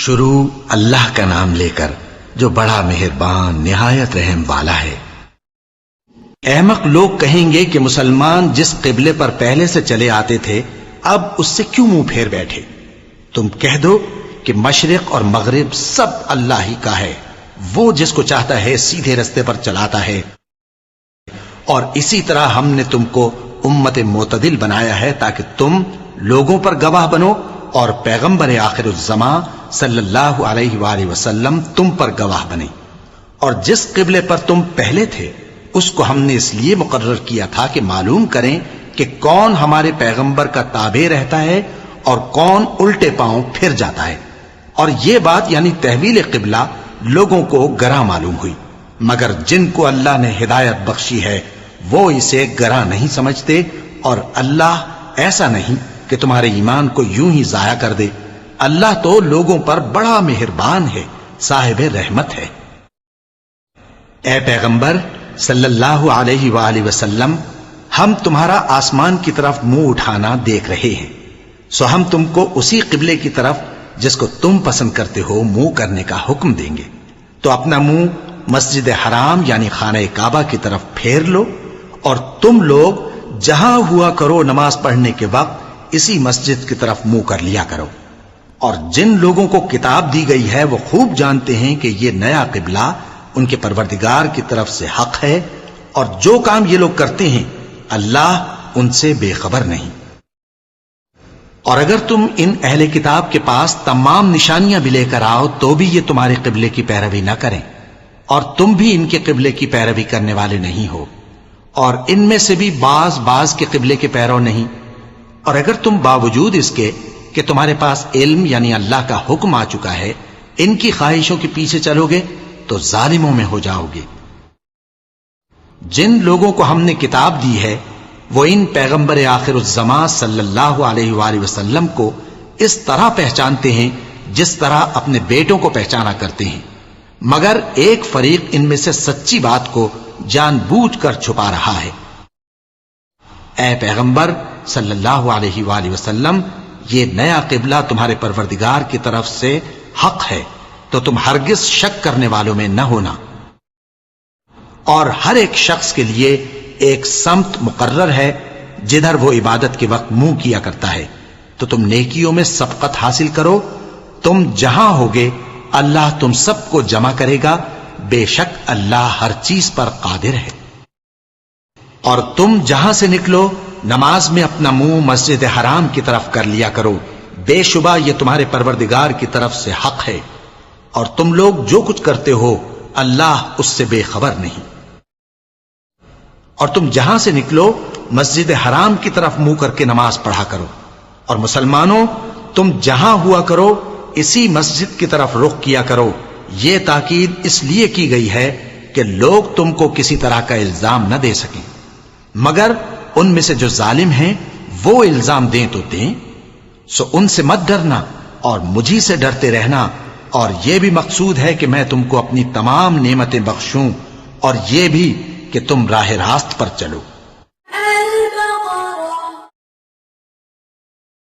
شروع اللہ کا نام لے کر جو بڑا مہربان نہایت رحم والا ہے۔ احمق لوگ کہیں گے کہ مسلمان جس قبلے پر پہلے سے چلے آتے تھے اب اس سے کیوں منہ پھیر بیٹھے؟ تم کہہ دو کہ مشرق اور مغرب سب اللہ ہی کا ہے، وہ جس کو چاہتا ہے سیدھے رستے پر چلاتا ہے، اور اسی طرح ہم نے تم کو امت معتدل بنایا ہے تاکہ تم لوگوں پر گواہ بنو اور پیغمبر آخر الزمان صلی اللہ علیہ وآلہ وسلم تم پر گواہ بنے۔ اور جس قبلے پر تم پہلے تھے اس کو ہم نے اس لیے مقرر کیا تھا کہ معلوم کریں کہ کون ہمارے پیغمبر کا تابع رہتا ہے اور کون الٹے پاؤں پھر جاتا ہے۔ اور یہ بات یعنی تحویل قبلہ لوگوں کو گراں معلوم ہوئی، مگر جن کو اللہ نے ہدایت بخشی ہے وہ اسے گراں نہیں سمجھتے، اور اللہ ایسا نہیں کہ تمہارے ایمان کو یوں ہی ضائع کر دے۔ اللہ تو لوگوں پر بڑا مہربان ہے، صاحب رحمت ہے۔ اے پیغمبر صلی اللہ علیہ وآلہ وسلم، ہم تمہارا آسمان کی طرف منہ اٹھانا دیکھ رہے ہیں، سو ہم تم کو اسی قبلے کی طرف جس کو تم پسند کرتے ہو منہ کرنے کا حکم دیں گے۔ تو اپنا منہ مسجد حرام یعنی خانہ کعبہ کی طرف پھیر لو، اور تم لوگ جہاں ہوا کرو نماز پڑھنے کے وقت اسی مسجد کی طرف منہ کر لیا کرو۔ اور جن لوگوں کو کتاب دی گئی ہے وہ خوب جانتے ہیں کہ یہ نیا قبلہ ان کے پروردگار کی طرف سے حق ہے، اور جو کام یہ لوگ کرتے ہیں اللہ ان سے بے خبر نہیں۔ اور اگر تم ان اہل کتاب کے پاس تمام نشانیاں بھی لے کر آؤ تو بھی یہ تمہارے قبلے کی پیروی نہ کریں، اور تم بھی ان کے قبلے کی پیروی کرنے والے نہیں ہو، اور ان میں سے بھی بعض کے قبلے کے پیرو نہیں۔ اور اگر تم باوجود اس کے کہ تمہارے پاس علم یعنی اللہ کا حکم آ چکا ہے ان کی خواہشوں کے پیچھے چلو گے تو ظالموں میں ہو جاؤ گے۔ جن لوگوں کو ہم نے کتاب دی ہے وہ ان پیغمبر آخر الزمان صلی اللہ علیہ وآلہ وسلم کو اس طرح پہچانتے ہیں جس طرح اپنے بیٹوں کو پہچانا کرتے ہیں، مگر ایک فریق ان میں سے سچی بات کو جان بوجھ کر چھپا رہا ہے۔ اے پیغمبر صلی اللہ علیہ وآلہ وسلم، یہ نیا قبلہ تمہارے پروردگار کی طرف سے حق ہے، تو تم ہرگز شک کرنے والوں میں نہ ہونا۔ اور ہر ایک شخص کے لیے ایک سمت مقرر ہے جدھر وہ عبادت کے وقت منہ کیا کرتا ہے، تو تم نیکیوں میں سبقت حاصل کرو۔ تم جہاں ہوگے اللہ تم سب کو جمع کرے گا، بے شک اللہ ہر چیز پر قادر ہے۔ اور تم جہاں سے نکلو نماز میں اپنا منہ مسجد حرام کی طرف کر لیا کرو، بے شبہ یہ تمہارے پروردگار کی طرف سے حق ہے، اور تم لوگ جو کچھ کرتے ہو اللہ اس سے بے خبر نہیں۔ اور تم جہاں سے نکلو مسجد حرام کی طرف منہ کر کے نماز پڑھا کرو، اور مسلمانوں تم جہاں ہوا کرو اسی مسجد کی طرف رخ کیا کرو۔ یہ تاکید اس لیے کی گئی ہے کہ لوگ تم کو کسی طرح کا الزام نہ دے سکیں، مگر ان میں سے جو ظالم ہیں وہ الزام دیں تو دیں، سو ان سے مت ڈرنا اور مجھی سے ڈرتے رہنا۔ اور یہ بھی مقصود ہے کہ میں تم کو اپنی تمام نعمتیں بخشوں، اور یہ بھی کہ تم راہ راست پر چلو۔